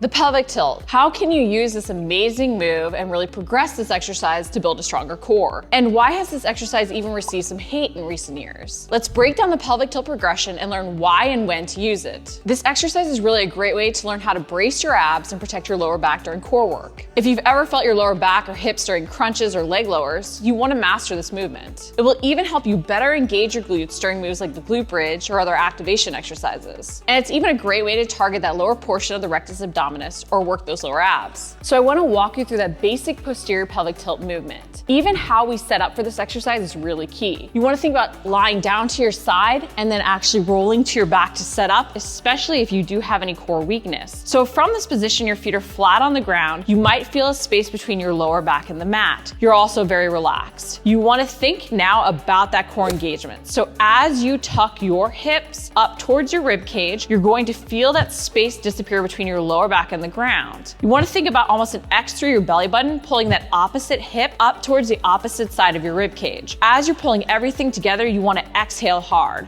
The pelvic tilt. How can you use this amazing move and really progress this exercise to build a stronger core? And why has this exercise even received some hate in recent years? Let's break down the pelvic tilt progression and learn why and when to use it. This exercise is really a great way to learn how to brace your abs and protect your lower back during core work. If you've ever felt your lower back or hips during crunches or leg lowers, you want to master this movement. It will even help you better engage your glutes during moves like the glute bridge or other activation exercises. And it's even a great way to target that lower portion of the rectus abdominis or work those lower abs. So I want to walk you through that basic posterior pelvic tilt movement. Even how we set up for this exercise is really key. You want to think about lying down to your side and then actually rolling to your back to set up, especially if you do have any core weakness. So from this position, your feet are flat on the ground. You might feel a space between your lower back and the mat. You're also very relaxed. You want to think now about that core engagement. So as you tuck your hips up towards your rib cage, you're going to feel that space disappear between your lower back and the ground. You want to think about almost an X through your belly button, pulling that opposite hip up towards the opposite side of your rib cage. As you're pulling everything together, you want to exhale hard.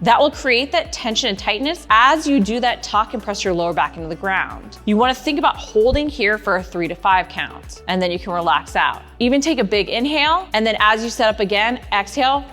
That will create that tension and tightness as you do that tuck and press your lower back into the ground. You want to think about holding here for a 3 to 5 count, and then you can relax out. Even take a big inhale, and then as you set up again, exhale.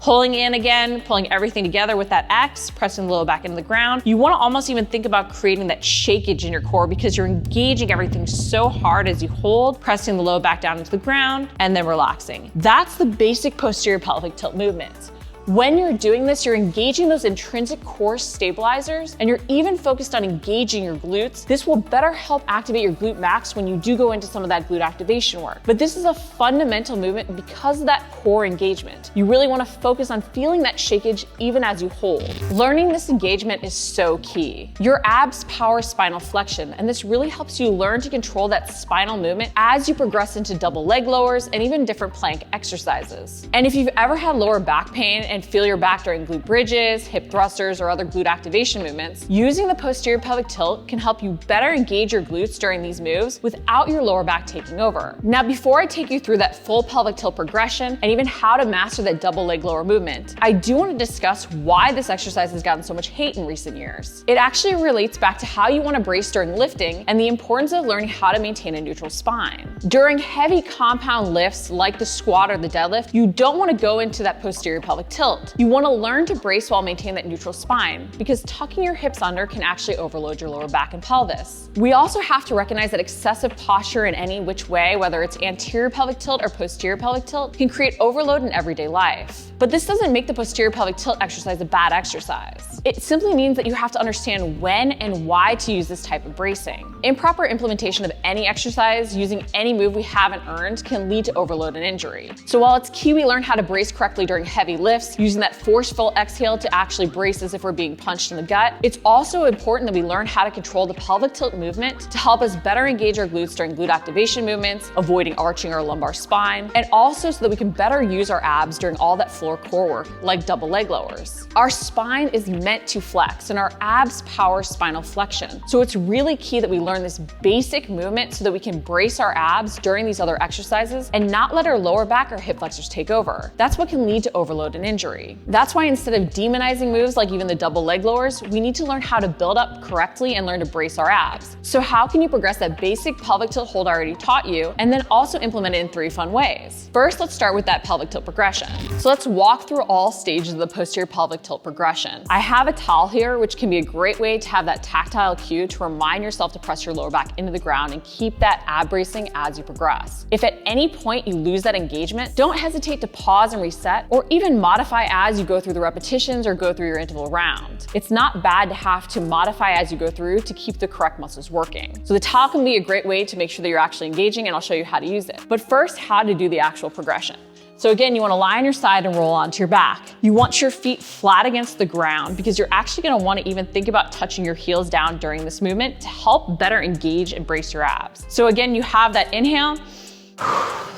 Pulling in again, pulling everything together with that X, pressing the lower back into the ground. You want to almost even think about creating that shakeage in your core because you're engaging everything so hard as you hold, pressing the lower back down into the ground, and then relaxing. That's the basic posterior pelvic tilt movements. When you're doing this, you're engaging those intrinsic core stabilizers, and you're even focused on engaging your glutes. This will better help activate your glute max when you do go into some of that glute activation work. But this is a fundamental movement because of that core engagement. You really want to focus on feeling that shakeage even as you hold. Learning this engagement is so key. Your abs power spinal flexion, and this really helps you learn to control that spinal movement as you progress into double leg lowers and even different plank exercises. And if you've ever had lower back pain and feel your back during glute bridges, hip thrusters, or other glute activation movements, using the posterior pelvic tilt can help you better engage your glutes during these moves without your lower back taking over. Now, before I take you through that full pelvic tilt progression and even how to master that double leg lower movement, I do want to discuss why this exercise has gotten so much hate in recent years. It actually relates back to how you want to brace during lifting and the importance of learning how to maintain a neutral spine. During heavy compound lifts like the squat or the deadlift, you don't want to go into that posterior pelvic tilt. You want to learn to brace while maintaining that neutral spine because tucking your hips under can actually overload your lower back and pelvis. We also have to recognize that excessive posture in any which way, whether it's anterior pelvic tilt or posterior pelvic tilt, can create overload in everyday life. But this doesn't make the posterior pelvic tilt exercise a bad exercise. It simply means that you have to understand when and why to use this type of bracing. Improper implementation of any exercise using any move we haven't earned can lead to overload and injury. So while it's key we learn how to brace correctly during heavy lifts, using that forceful exhale to actually brace as if we're being punched in the gut, it's also important that we learn how to control the pelvic tilt movement to help us better engage our glutes during glute activation movements, avoiding arching our lumbar spine, and also so that we can better use our abs during all that floor core work like double leg lowers. Our spine is meant to flex and our abs power spinal flexion. So it's really key that we learn this basic movement so that we can brace our abs during these other exercises and not let our lower back or hip flexors take over. That's what can lead to overload and injury. That's why instead of demonizing moves like even the double leg lowers, we need to learn how to build up correctly and learn to brace our abs. So how can you progress that basic pelvic tilt hold I already taught you and then also implement it in 3 fun ways? First, let's start with that pelvic tilt progression. So let's walk through all stages of the posterior pelvic tilt progression. I have a towel here, which can be a great way to have that tactile cue to remind yourself to press your lower back into the ground and keep that ab bracing as you progress. If at any point you lose that engagement, don't hesitate to pause and reset or even modify as you go through the repetitions or go through your interval round. It's not bad to have to modify as you go through to keep the correct muscles working. So the towel can be a great way to make sure that you're actually engaging, and I'll show you how to use it. But first, how to do the actual progression. So again, you want to lie on your side and roll onto your back. You want your feet flat against the ground because you're actually going to want to even think about touching your heels down during this movement to help better engage and brace your abs. So again, you have that inhale,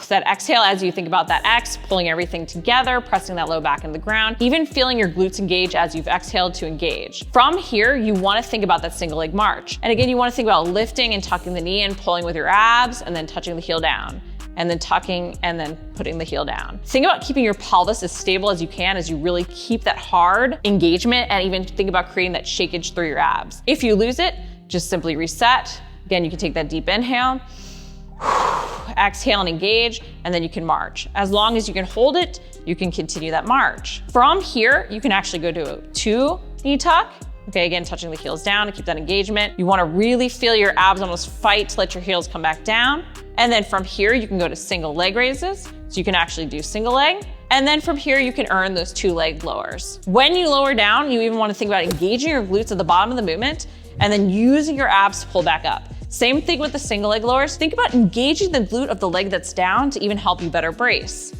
that exhale as you think about that X, pulling everything together, pressing that low back into the ground, even feeling your glutes engage as you've exhaled to engage. From here, you want to think about that single leg march. And again, you want to think about lifting and tucking the knee in, pulling with your abs, and then touching the heel down. And then tucking and then putting the heel down. Think about keeping your pelvis as stable as you can as you really keep that hard engagement, and even think about creating that shakeage through your abs. If you lose it, just simply reset. Again, you can take that deep inhale, exhale and engage, and then you can march. As long as you can hold it, you can continue that march. From here, you can actually go to a 2-knee tuck. Okay, again, touching the heels down to keep that engagement. You wanna really feel your abs almost fight to let your heels come back down. And then from here, you can go to single leg raises. So you can actually do single leg. And then from here, you can earn those 2-leg lowers. When you lower down, you even wanna think about engaging your glutes at the bottom of the movement and then using your abs to pull back up. Same thing with the single leg lowers. Think about engaging the glute of the leg that's down to even help you better brace.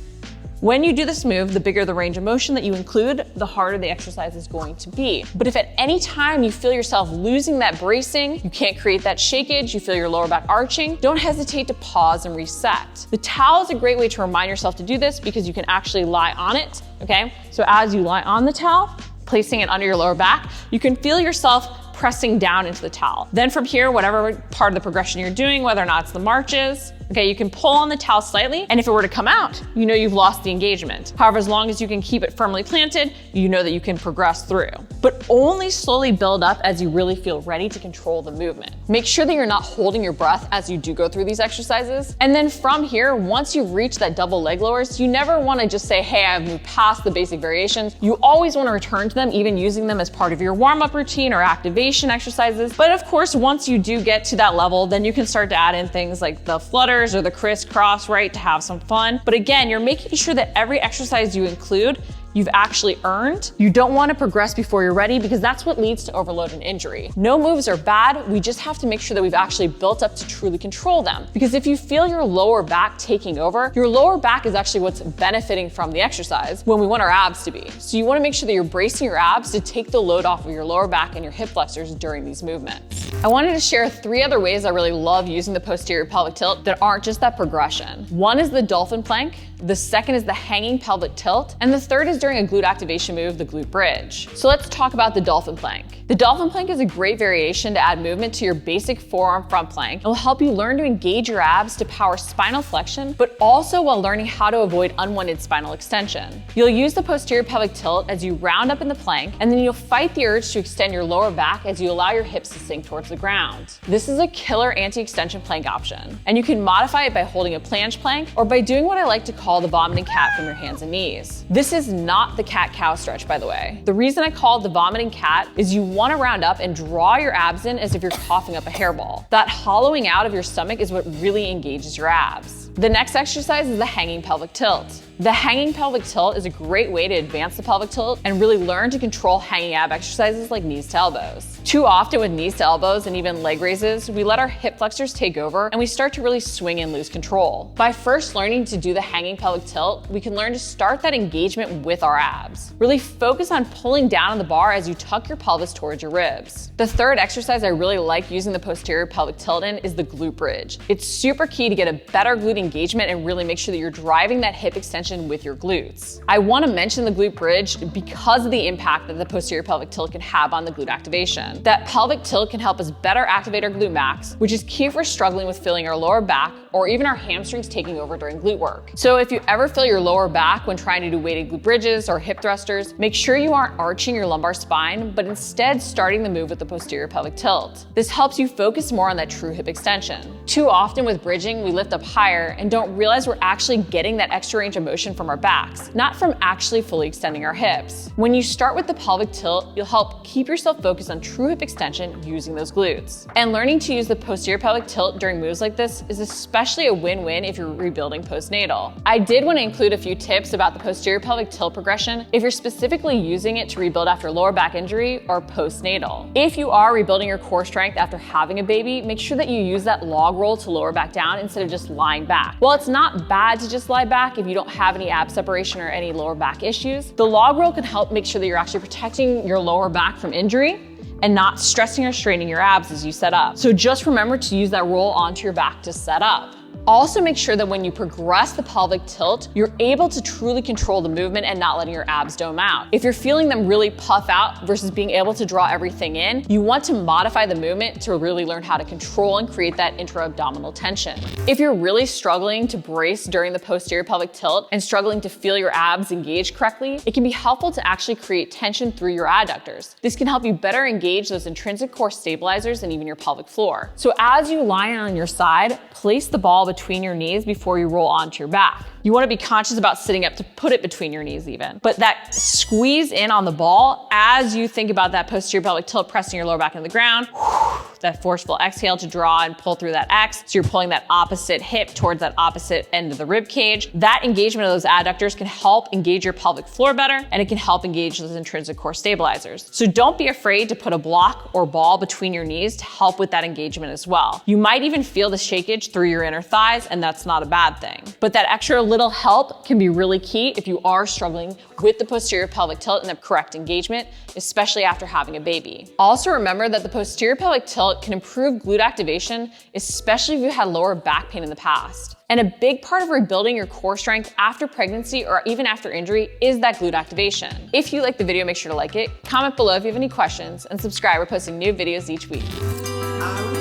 When you do this move, the bigger the range of motion that you include, the harder the exercise is going to be. But if at any time you feel yourself losing that bracing, you can't create that shakeage, you feel your lower back arching, don't hesitate to pause and reset. The towel is a great way to remind yourself to do this because you can actually lie on it, okay? So as you lie on the towel, placing it under your lower back, you can feel yourself pressing down into the towel. Then from here, whatever part of the progression you're doing, whether or not it's the marches, okay, you can pull on the towel slightly, and if it were to come out, you know you've lost the engagement. However, as long as you can keep it firmly planted, you know that you can progress through. But only slowly build up as you really feel ready to control the movement. Make sure that you're not holding your breath as you do go through these exercises. And then from here, once you've reached that double leg lowers, you never wanna just say, hey, I've moved past the basic variations. You always wanna return to them, even using them as part of your warm-up routine or activation exercises. But of course, once you do get to that level, then you can start to add in things like the flutters or the crisscross, right, to have some fun. But again, you're making sure that every exercise you include, you've actually earned. You don't want to progress before you're ready because that's what leads to overload and injury. No moves are bad, we just have to make sure that we've actually built up to truly control them. Because if you feel your lower back taking over, your lower back is actually what's benefiting from the exercise when we want our abs to be. So you want to make sure that you're bracing your abs to take the load off of your lower back and your hip flexors during these movements. I wanted to share 3 other ways I really love using the posterior pelvic tilt that aren't just that progression. One is the Dolphin Plank, the second is the hanging pelvic tilt, and the third is during a glute activation move, the Glute Bridge. So let's talk about the Dolphin Plank. The Dolphin Plank is a great variation to add movement to your basic forearm front plank. It will help you learn to engage your abs to power spinal flexion, but also while learning how to avoid unwanted spinal extension. You'll use the posterior pelvic tilt as you round up in the plank, and then you'll fight the urge to extend your lower back as you allow your hips to sink towards the ground. This is a killer anti-extension plank option, and you can modify it by holding a planche plank or by doing what I like to call the vomiting cat from your hands and knees. This is not the cat-cow stretch, by the way. The reason I call it the vomiting cat is you want to round up and draw your abs in as if you're coughing up a hairball. That hollowing out of your stomach is what really engages your abs. The next exercise is the hanging pelvic tilt. The hanging pelvic tilt is a great way to advance the pelvic tilt and really learn to control hanging ab exercises like knees to elbows. Too often with knees to elbows and even leg raises, we let our hip flexors take over and we start to really swing and lose control. By first learning to do the hanging pelvic tilt, we can learn to start that engagement with our abs. Really focus on pulling down on the bar as you tuck your pelvis towards your ribs. The third exercise I really like using the posterior pelvic tilt in is the glute bridge. It's super key to get a better glute engagement and really make sure that you're driving that hip extension with your glutes. I want to mention the glute bridge because of the impact that the posterior pelvic tilt can have on the glute activation. That pelvic tilt can help us better activate our glute max, which is key if we're struggling with feeling our lower back or even our hamstrings taking over during glute work. So if you ever feel your lower back when trying to do weighted glute bridges or hip thrusters, make sure you aren't arching your lumbar spine, but instead starting the move with the posterior pelvic tilt. This helps you focus more on that true hip extension. Too often with bridging, we lift up higher and don't realize we're actually getting that extra range of motion from our backs, not from actually fully extending our hips. When you start with the pelvic tilt, you'll help keep yourself focused on true hip extension using those glutes. And learning to use the posterior pelvic tilt during moves like this is especially a win-win if you're rebuilding postnatal. I did want to include a few tips about the posterior pelvic tilt progression if you're specifically using it to rebuild after lower back injury or postnatal. If you are rebuilding your core strength after having a baby, make sure that you use that log roll to lower back down instead of just lying back. While it's not bad to just lie back if you don't have any ab separation or any lower back issues, the log roll can help make sure that you're actually protecting your lower back from injury and not stressing or straining your abs as you set up. So just remember to use that roll onto your back to set up. Also make sure that when you progress the pelvic tilt, you're able to truly control the movement and not letting your abs dome out. If you're feeling them really puff out versus being able to draw everything in, you want to modify the movement to really learn how to control and create that intra-abdominal tension. If you're really struggling to brace during the posterior pelvic tilt and struggling to feel your abs engage correctly, it can be helpful to actually create tension through your adductors. This can help you better engage those intrinsic core stabilizers and even your pelvic floor. So as you lie on your side, place the ball between your knees before you roll onto your back. You want to be conscious about sitting up to put it between your knees even. But that squeeze in on the ball as you think about that posterior pelvic tilt, pressing your lower back into the ground, that forceful exhale to draw and pull through that X. So you're pulling that opposite hip towards that opposite end of the rib cage. That engagement of those adductors can help engage your pelvic floor better, and it can help engage those intrinsic core stabilizers. So don't be afraid to put a block or ball between your knees to help with that engagement as well. You might even feel the shakeage through your inner thighs, and that's not a bad thing. But that extra little help can be really key if you are struggling with the posterior pelvic tilt and the correct engagement, especially after having a baby. Also remember that the posterior pelvic tilt can improve glute activation, especially if you had lower back pain in the past. And a big part of rebuilding your core strength after pregnancy or even after injury is that glute activation. If you like the video, make sure to like it, comment below if you have any questions, and subscribe. We're posting new videos each week.